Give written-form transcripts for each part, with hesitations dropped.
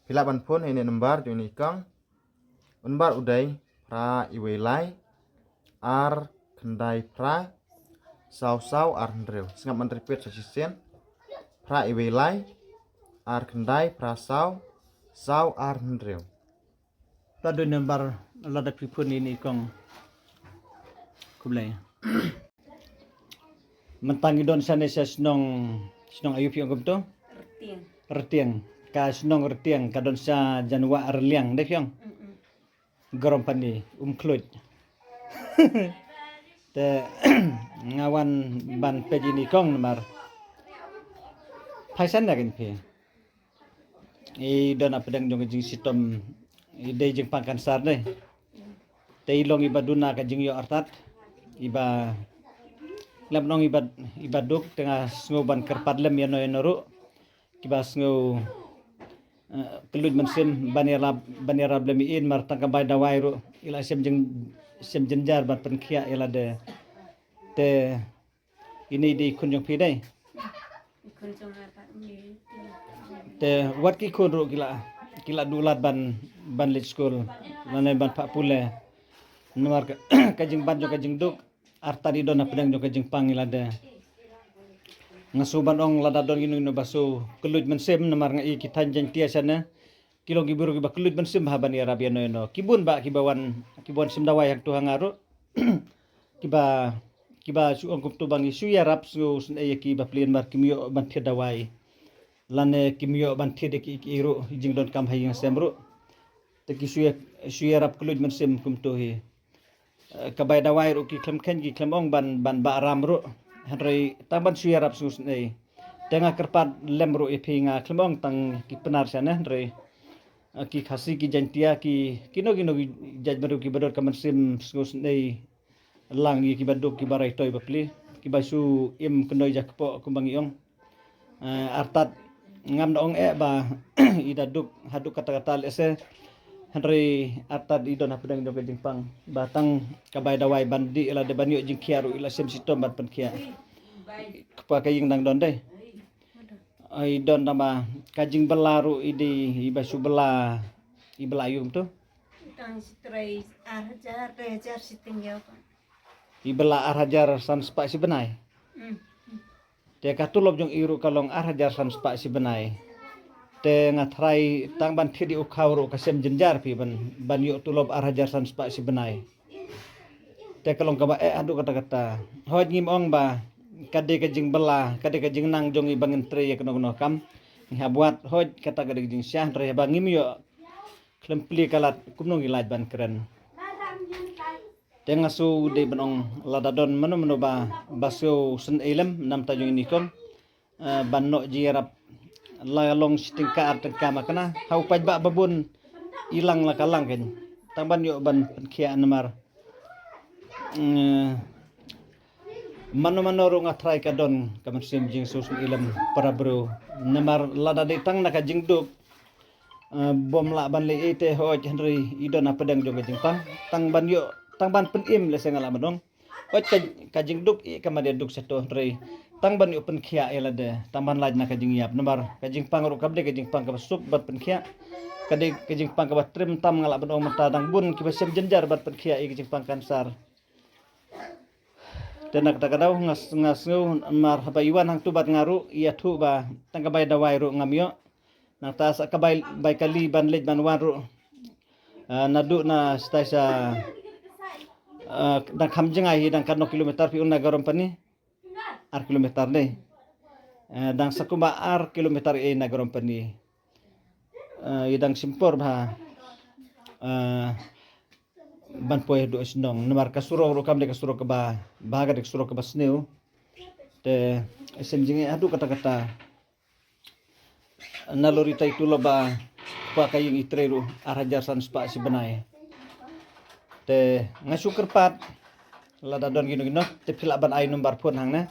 Pilaban pun ini nembar juni kang unbar udai pra iwelai ar kendai pra sau ar hendreu singap mentripit sasisen pra iwelai ar kendai pra sau ar hendreu. Tadu nembar lada pipun ini kong kublai. Mentangi don sana senong ayup yang gumto. Retiang. Ka senong retiang ka don sa janwa arliang dek yang. Garom pani kluj. Te ngawan ban peji ni kong nemar. Paisan nakin pe. I don apedang jong jing sitom ide jing pangkan sar deh. Te ilong ibaduna ka jing yo artat iba lamnong ibaduk tengah sngoban kerpat lem yano ru kiba sngo keluj mensim banira blemiin mar tangka bay dawai ru ila sem jenjar ban penkia ila de te ini di kunjung pidai te wat ki kun ru kila dulat ban lit school nane ban pak pule nomor kajing ban jo kajing duk arta di dona pedang jo kajing pangila de ngasuban ong lada don ginu basu keluj mensem nomor ngai kitan jeng tia sana kilo giburu giba keluj mensem haban ya rabiano no kibun ba kibawan sim dawai hak tu hangaru kiba su ong kup tu bang isu ya rap su sun e kiba plien mar kimyo ban thia dawai lane kimyo ban thia de ki iru jing don kam haying semru te ki su ya rap keluj mensem kum tu hi kabay dawai ru ki klem ken ki klem ong ban ba ram ru henry tamban su ya rap su sun e tengah kerpat lem ru ipinga klem ong tang ki penar sana henry ki khasi ki jantia ki kino jaj baru ki bador kaman sim skus nei lang ki baduk ki barai toy bapli ki basu im kendoi jakpo kumbang iong artat ngam ong ba ida duk haduk kata-kata lese henry artat idon apedang do jingpang batang kabay dawai bandi ila de banyo jing kiaru ila sim sitom bat pen kia kapa kaying dang don deh ai don nama kajing belaru idi ibasu bela ayum tu tang stray arhajar sitinggal ibela arhajar san spa si benai te katulob jong iru kalong arhajar san spa si benai te ngatrai tang ban thidi ukhawru kasem jenjar pi ban yu tulob arhajar san spa si benai te kalong kaba adu kata-kata hoj ngim ong ba kade kajing bela kade kajing nang jong ibangin tre ya kono kam ha buat hoj kata kade kajing syah tre bangim yo klempli kalat kumnong ilaj ban keren tengah su de benong ladadon mano ba baso sen elem nam tajung ini kon ban no jirap lalong sitingka tengka makana hau paj ba babun ilang la kalang ken tamban yo ban penkia namar mano ru ngatrai kadon kaman sim jing susun ilem para bro namar lada de tang naka jingduk bom la ban le ete hoj henry idon apedang jong jing tang ban pen im le sengala madong hoj ka jingduk i kamade duk seto henry tang ban yo pen khia ela de tang ban laj naka jing yap namar ka jing pang ru kabde ka jing pang ka sup bat pen khia kade ka jing pang ka bat trim tam ngala madong mata dang bun ki basem jenjar bat pen khia i ka jing pang kansar tenak takadaw ngasngu mar habayuan hang tubat ngaru iya thu ba tangka bay dawai ru ngamyo nang tas akabay bay kali ban lej ban waru nadu na staisa dang khamjengai dang karno kilometer pi unna garom pani ar kilometer ne dang sakuma ar kilometer e na garom pani idang simpor ba ban poe do snong namar kasuro ro kam de kasuro ka ba baga de kasuro ka ba sneu te semjinge adu kata-kata nalori tai tulo ba pa kaying itreru arhajar san spa si benai te ngasu kerpat lada don gino te phila ban ai number phone hangna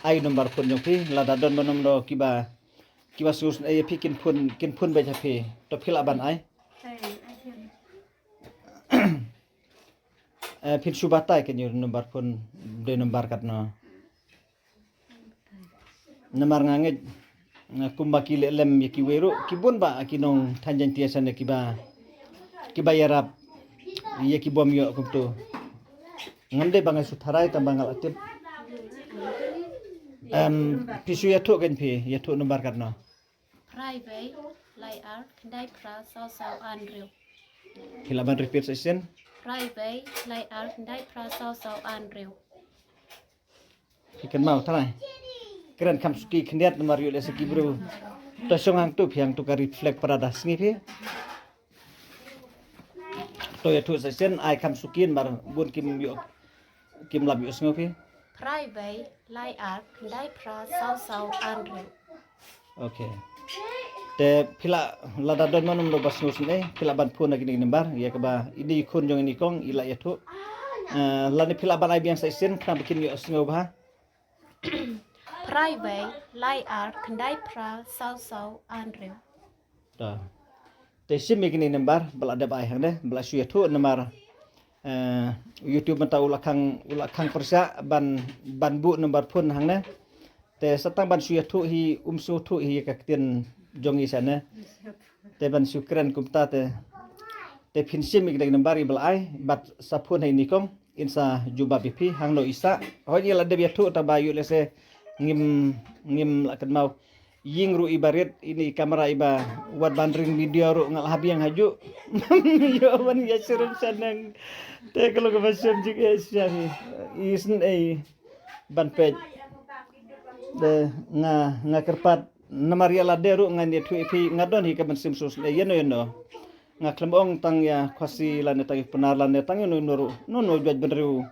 ai number phone yopi lada don manom do kiba sus e pikin phone ba jape to phila ban ai फिर सुबाता है कि number phone they number katno namar ngange kumbaki lem yaki weru kibun ba kinong tanjan tiasan kiba yarap yaki bom yo kumtu ngande bangai sutharai tambangal atip pisu yathuk kan phi yathuk number karno Private, lai ar, kendai pra, sau anreu. hilaban repeat session Private, lai ar, kendai pra, sau anreu. ikan mau tanai keren kam suki khendiat number yo le seki bro to songang tu phiang tu ka reflect parada sngi phi to yathuk session ai kam sukin bar bun kim lab yo sngo phi Private, lai ar, kendai pra, sau anreu. okay te pila lada don manum lo bas ngus ne pila ban phone lagi number ya kaba ini khun jong ini kong ila ya thu lani pila ban ai biang sai sen kham bikin yo sngo ba Private, lai ar, kendai pra, sau anreu. ta te sim begini number bala ada bai hang ne bala su ya thu number YouTube mata ulakang persa ban bu number phone hang ne te satang ban su ya thu hi su thu hi ka tien jongi sana te ban su keren kumta te pinsim ik deg number bal ai bat sapun hai nikong insa juba bipi hang no isa hoji la de biatu ta bayu lese ngim lakan mau ying ru ibarit ini kamera iba wat bandring video ru ngal habi yang haju yo ban ya surum sanang te kalau ke basem juga siang isn ban page de nga kerpat namaria la deru ngan ye thu ipi ngadon hi kaban sim sus le yeno nga klembong tang ya khasi la ne tang penar la ne tang no no jaj benru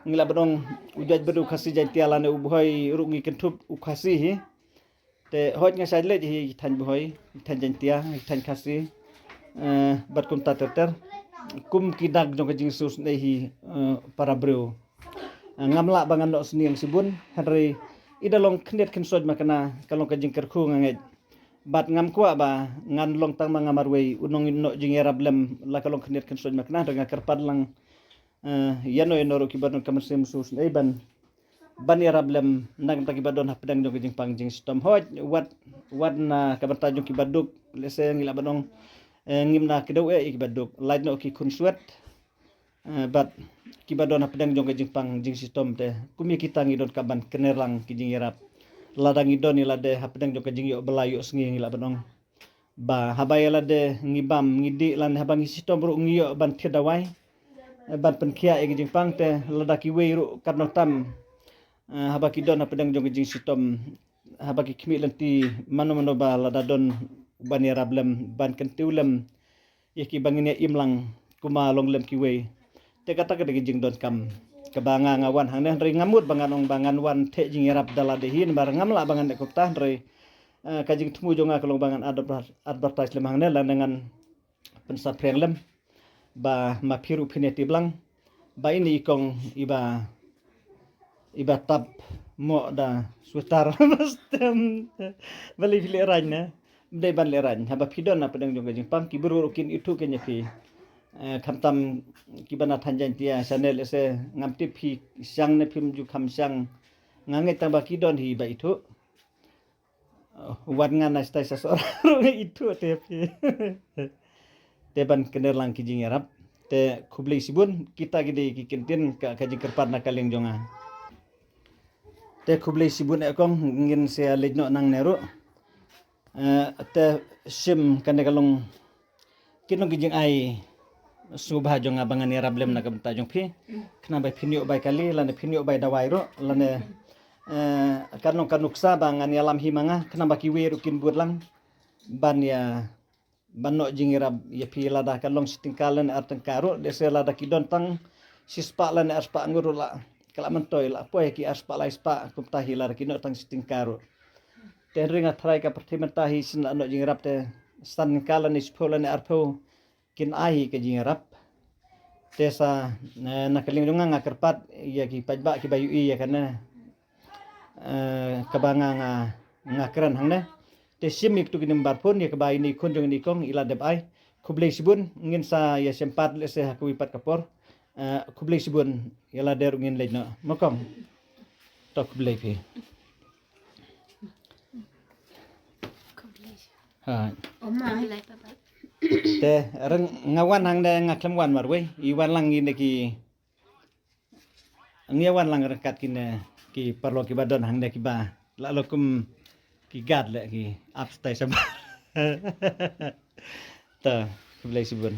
ngila bedong ujaj bedu khasi jantia la ne ubhoi ru ngi kentup u khasi hi te hoj nga sai le hi than bhoi than jantia than khasi bat kum ta ter kum kidak jong jing sus ne hi para bro ngamla bangan no sniang sibun hari idalong knet ken soj makana kalong ka jingker khu nganget bat ngam kwa ba ngan long tang mangamar wei unong no jingera blem la kalong knet ken soj makana dengan kerpad lang yano ro kiban kam sem sus nei ban ya blem nang ta kibadon hapdang jong jing pang jing stom hoj wat na kabata jong kibaduk lese ngila banong ngimna kidaw kibaduk lain no ki kun suet bat kibadon pedang jong jing pang jing sistem te kumi kita ngidon kaban kenerlang ki jing yarap ladang idon ni lade hapedang jong jing yo belayu sngi ngila banong ba habaya lade ngibam ngidi lan habang sistem ru ngiyo ban thedawai ban penkia jing pang te ladaki wei ru karno tam habaki don hapedang jong jing sistem habaki khmi lanti mano ba ladadon ban yarablem ban kentiulem yaki banginya imlang kuma longlem ki wei te kata ke jing don kam kebanga ngawan hang ne ri ngamut bangan wan te jing yarap dala dehin bar ngamla bangan de kopta ri ka jing tmu jonga kalong bangan advertise lem hang ne lan dengan pensa prenglem ba mapiru pineti blang ba ini kong iba tab mo da sutar mastem bali fili ranya de ban le ran haba pidon na pedang jong jing pang kiburu kin itu kenya fi khamtam kibana thanjan tia channel ese ngamti phi sang ne phim ju kham sang ngange tamba kidon hi ba itu wat ngana stai sasor itu te phi te ban kener lang ki jing arab te khublei sibun kita gide ki kintin ka kaji kerpat na kaleng jonga te khublei sibun ekong ngin se lejno nang neru te sim kande kalong kinong kijing ai subha jong abangan ya rablem na kabta jong phi khna bai phinyo bai kali lane phinyo bai dawai ro lane kanong kanuksa bangan ya lam himanga khna ba ki we rukin burlang ban no jing rab ya phi lada kalong sitingkalan artang karo dese lada kidon tang sispa lane aspa ngurula kala mentoy la poe ki aspa la ispa kumta hilar kino tang sitingkaro te ringa thrai ka pertimenta hi sin no jing rab te stan kalan ispolan arpo kin ai ke jing rap tesa nakaling dunga ngakerpat ya ki pajba ki bayu iya kana kabanga ngakran hangne te simik tu kinim barpon ya kebai ni kunjung ni kong ila debai kublei sibun ngin sa ya sempat le se hakui pat kapor kublei sibun yala der ngin leino makom to kublei pi Ha. Omai. Lai baba. Te reng ngawan hang de ngaklem wan mar we iwan lang ini ki ngiawan lang rekat kine ki perlo ki badon hang de ki ba lalu kum ki gad le ki upstay sabar ta belai subun